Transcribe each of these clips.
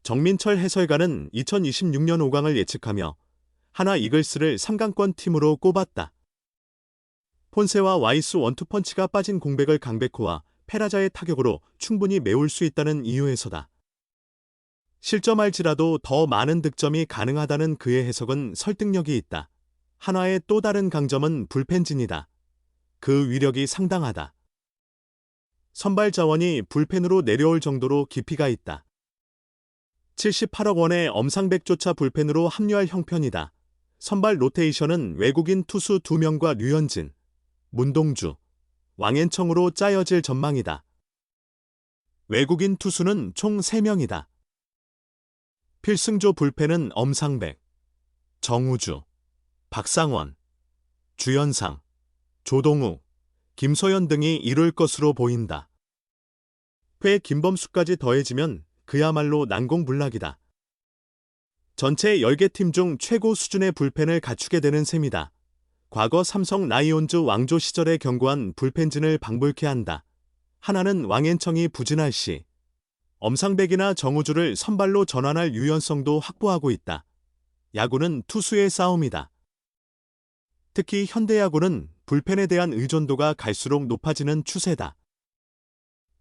정민철 해설가는 2026년 5강을 예측하며 하나 이글스를 3강권 팀으로 꼽았다. 폰세와 와이스 원투펀치가 빠진 공백을 강백호와 페라자의 타격으로 충분히 메울 수 있다는 이유에서다. 실점할지라도 더 많은 득점이 가능하다는 그의 해석은 설득력이 있다. 한화의 또 다른 강점은 불펜진이다. 그 위력이 상당하다. 선발 자원이 불펜으로 내려올 정도로 깊이가 있다. 78억 원의 엄상백조차 불펜으로 합류할 형편이다. 선발 로테이션은 외국인 투수 2명과 류현진, 문동주, 왕앤청으로 짜여질 전망이다. 외국인 투수는 총 3명이다. 필승조 불펜은 엄상백, 정우주, 박상원, 주연상, 조동욱, 김소연 등이 이룰 것으로 보인다. 회 김범수까지 더해지면 그야말로 난공불락이다. 전체 10개 팀 중 최고 수준의 불펜을 갖추게 되는 셈이다. 과거 삼성 라이온즈 왕조 시절에 경고한 불펜진을 방불케 한다. 하나는 왕앤청이 부진할 시 엄상백이나 정우주를 선발로 전환할 유연성도 확보하고 있다. 야구는 투수의 싸움이다. 특히 현대야구는 불펜에 대한 의존도가 갈수록 높아지는 추세다.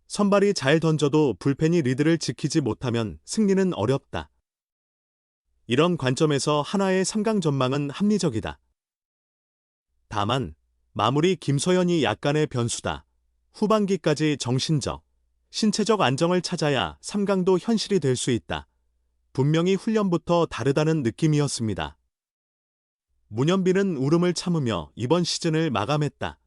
선발이 잘 던져도 불펜이 리드를 지키지 못하면 승리는 어렵다. 이런 관점에서 하나의 3강 전망은 합리적이다. 다만 마무리 김소연이 약간의 변수다. 후반기까지 정신적, 신체적 안정을 찾아야 3강도 현실이 될 수 있다. 분명히 훈련부터 다르다는 느낌이었습니다. 문현빈은 울음을 참으며 이번 시즌을 마감했다.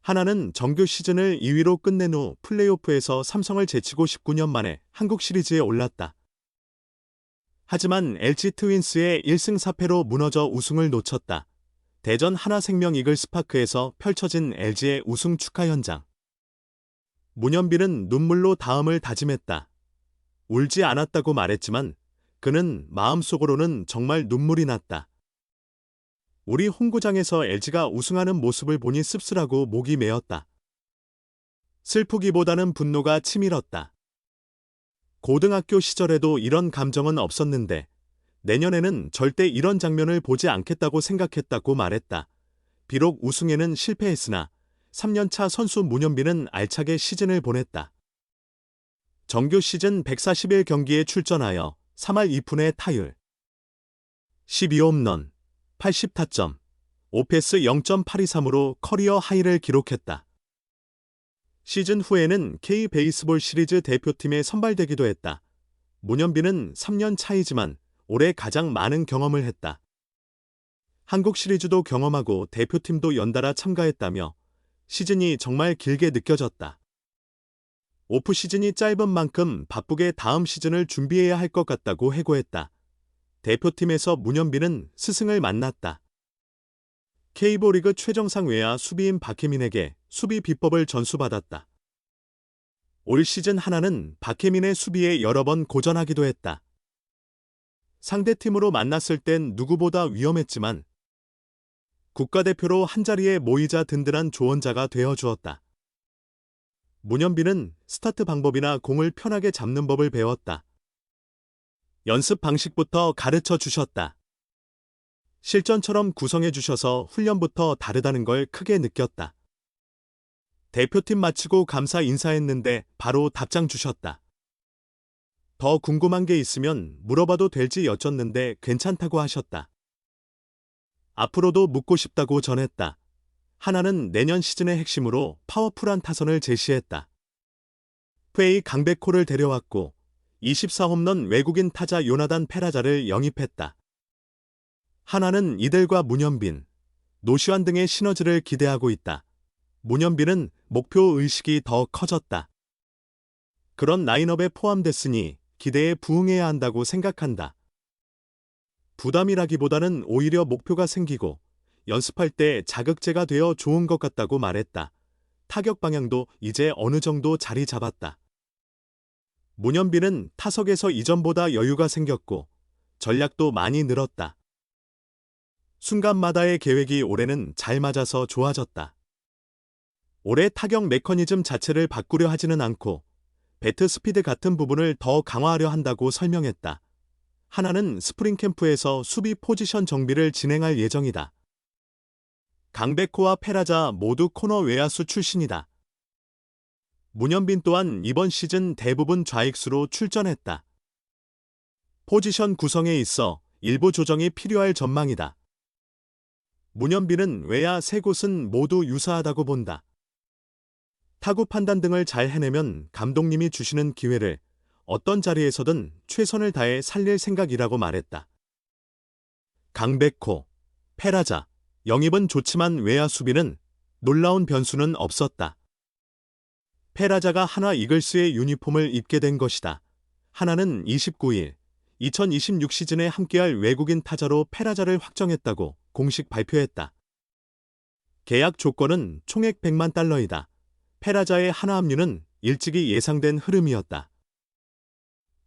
하나는 정규 시즌을 2위로 끝낸 후 플레이오프에서 삼성을 제치고 19년 만에 한국 시리즈에 올랐다. 하지만 LG 트윈스의 1승 4패로 무너져 우승을 놓쳤다. 대전 하나생명 이글스파크에서 펼쳐진 LG의 우승 축하 현장. 문현빈은 눈물로 다음을 다짐했다. 울지 않았다고 말했지만 그는 마음속으로는 정말 눈물이 났다. 우리 홈구장에서 LG가 우승하는 모습을 보니 씁쓸하고 목이 메었다. 슬프기보다는 분노가 치밀었다. 고등학교 시절에도 이런 감정은 없었는데 내년에는 절대 이런 장면을 보지 않겠다고 생각했다고 말했다. 비록 우승에는 실패했으나 3년차 선수 문현빈은 알차게 시즌을 보냈다. 정규 시즌 141경기에 출전하여 3할 2푼의 타율, 12홈런, 80타점, 5패스 0.823으로 커리어 하이를 기록했다. 시즌 후에는 K베이스볼 시리즈 대표팀에 선발되기도 했다. 문현빈은 3년 차이지만 올해 가장 많은 경험을 했다. 한국 시리즈도 경험하고 대표팀도 연달아 참가했다며 시즌이 정말 길게 느껴졌다. 오프 시즌이 짧은 만큼 바쁘게 다음 시즌을 준비해야 할 것 같다고 해고했다. 대표팀에서 문현빈은 스승을 만났다. K리그 최정상 외야 수비인 박혜민에게 수비 비법을 전수받았다. 올 시즌 하나는 박혜민의 수비에 여러 번 고전하기도 했다. 상대팀으로 만났을 땐 누구보다 위험했지만 국가대표로 한자리에 모이자 든든한 조언자가 되어주었다. 문현빈은 스타트 방법이나 공을 편하게 잡는 법을 배웠다. 연습 방식부터 가르쳐 주셨다. 실전처럼 구성해 주셔서 훈련부터 다르다는 걸 크게 느꼈다. 대표팀 마치고 감사 인사했는데 바로 답장 주셨다. 더 궁금한 게 있으면 물어봐도 될지 여쭸는데 괜찮다고 하셨다. 앞으로도 묻고 싶다고 전했다. 하나는 내년 시즌의 핵심으로 파워풀한 타선을 제시했다. 회의 강백호를 데려왔고 24홈런 외국인 타자 요나단 페라자를 영입했다. 하나는 이들과 문현빈, 노시환 등의 시너지를 기대하고 있다. 문현빈은 목표 의식이 더 커졌다. 그런 라인업에 포함됐으니 기대에 부응해야 한다고 생각한다. 부담이라기보다는 오히려 목표가 생기고 연습할 때 자극제가 되어 좋은 것 같다고 말했다. 타격 방향도 이제 어느 정도 자리 잡았다. 문현빈은 타석에서 이전보다 여유가 생겼고 전략도 많이 늘었다. 순간마다의 계획이 올해는 잘 맞아서 좋아졌다. 올해 타격 메커니즘 자체를 바꾸려 하지는 않고 배트 스피드 같은 부분을 더 강화하려 한다고 설명했다. 하나는 스프링 캠프에서 수비 포지션 정비를 진행할 예정이다. 강백호와 페라자 모두 코너 외야수 출신이다. 문현빈 또한 이번 시즌 대부분 좌익수로 출전했다. 포지션 구성에 있어 일부 조정이 필요할 전망이다. 문현빈은 외야 세 곳은 모두 유사하다고 본다. 타구 판단 등을 잘 해내면 감독님이 주시는 기회를 어떤 자리에서든 최선을 다해 살릴 생각이라고 말했다. 강백호, 페라자, 영입은 좋지만 외야 수비는 놀라운 변수는 없었다. 페라자가 하나 이글스의 유니폼을 입게 된 것이다. 하나는 29일 2026 시즌에 함께할 외국인 타자로 페라자를 확정했다고 공식 발표했다. 계약 조건은 총액 100만 달러이다. 페라자의 하나 합류는 일찍이 예상된 흐름이었다.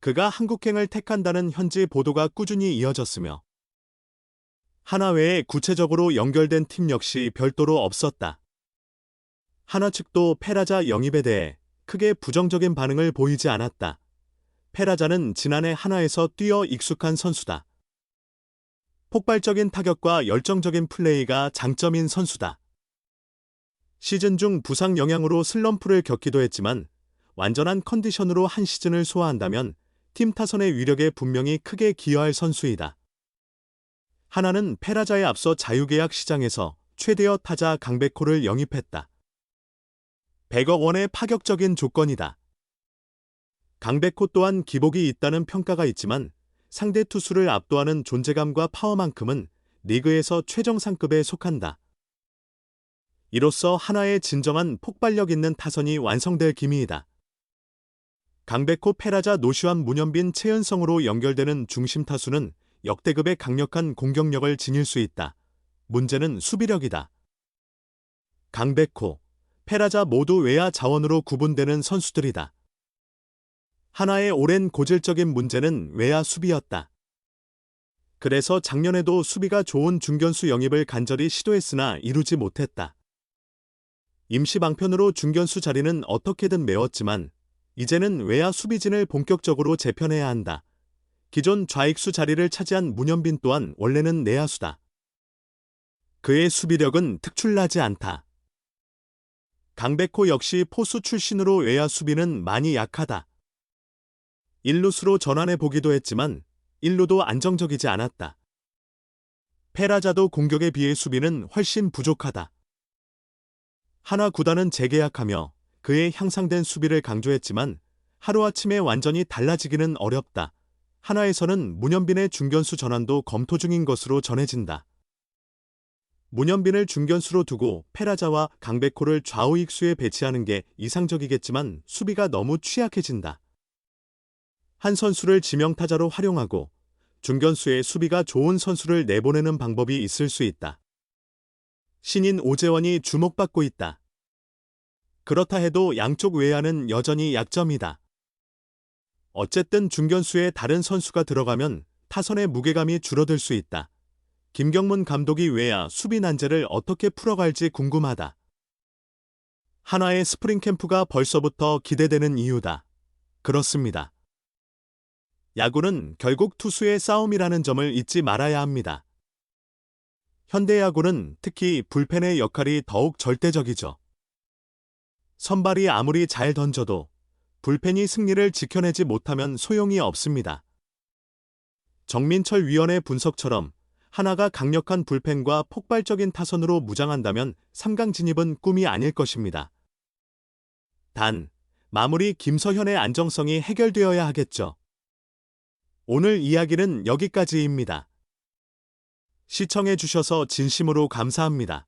그가 한국행을 택한다는 현지 보도가 꾸준히 이어졌으며 하나 외에 구체적으로 연결된 팀 역시 별도로 없었다. 하나 측도 페라자 영입에 대해 크게 부정적인 반응을 보이지 않았다. 페라자는 지난해 하나에서 뛰어 익숙한 선수다. 폭발적인 타격과 열정적인 플레이가 장점인 선수다. 시즌 중 부상 영향으로 슬럼프를 겪기도 했지만 완전한 컨디션으로 한 시즌을 소화한다면 팀 타선의 위력에 분명히 크게 기여할 선수이다. 하나는 페라자에 앞서 자유계약 시장에서 최대어 타자 강백호를 영입했다. 100억 원의 파격적인 조건이다. 강백호 또한 기복이 있다는 평가가 있지만 상대 투수를 압도하는 존재감과 파워만큼은 리그에서 최정상급에 속한다. 이로써 하나의 진정한 폭발력 있는 타선이 완성될 기미이다. 강백호, 페라자, 노시환, 문현빈, 최은성으로 연결되는 중심 타수는 역대급의 강력한 공격력을 지닐 수 있다. 문제는 수비력이다. 강백호, 페라자 모두 외야 자원으로 구분되는 선수들이다. 하나의 오랜 고질적인 문제는 외야 수비였다. 그래서 작년에도 수비가 좋은 중견수 영입을 간절히 시도했으나 이루지 못했다. 임시 방편으로 중견수 자리는 어떻게든 메웠지만 이제는 외야 수비진을 본격적으로 재편해야 한다. 기존 좌익수 자리를 차지한 문현빈 또한 원래는 내야수다. 그의 수비력은 특출나지 않다. 강백호 역시 포수 출신으로 외야 수비는 많이 약하다. 1루수로 전환해 보기도 했지만 1루도 안정적이지 않았다. 페라자도 공격에 비해 수비는 훨씬 부족하다. 하나 구단은 재계약하며 그의 향상된 수비를 강조했지만 하루아침에 완전히 달라지기는 어렵다. 하나에서는 문현빈의 중견수 전환도 검토 중인 것으로 전해진다. 문현빈을 중견수로 두고 페라자와 강백호를 좌우익수에 배치하는 게 이상적이겠지만 수비가 너무 취약해진다. 한 선수를 지명타자로 활용하고 중견수에 수비가 좋은 선수를 내보내는 방법이 있을 수 있다. 신인 오재원이 주목받고 있다. 그렇다 해도 양쪽 외야는 여전히 약점이다. 어쨌든 중견수에 다른 선수가 들어가면 타선의 무게감이 줄어들 수 있다. 김경문 감독이 외야 수비 난제를 어떻게 풀어갈지 궁금하다. 하나의 스프링 캠프가 벌써부터 기대되는 이유다. 그렇습니다. 야구는 결국 투수의 싸움이라는 점을 잊지 말아야 합니다. 현대야구는 특히 불펜의 역할이 더욱 절대적이죠. 선발이 아무리 잘 던져도 불펜이 승리를 지켜내지 못하면 소용이 없습니다. 정민철 위원의 분석처럼 하나가 강력한 불펜과 폭발적인 타선으로 무장한다면 3강 진입은 꿈이 아닐 것입니다. 단, 마무리 김서현의 안정성이 해결되어야 하겠죠. 오늘 이야기는 여기까지입니다. 시청해 주셔서 진심으로 감사합니다.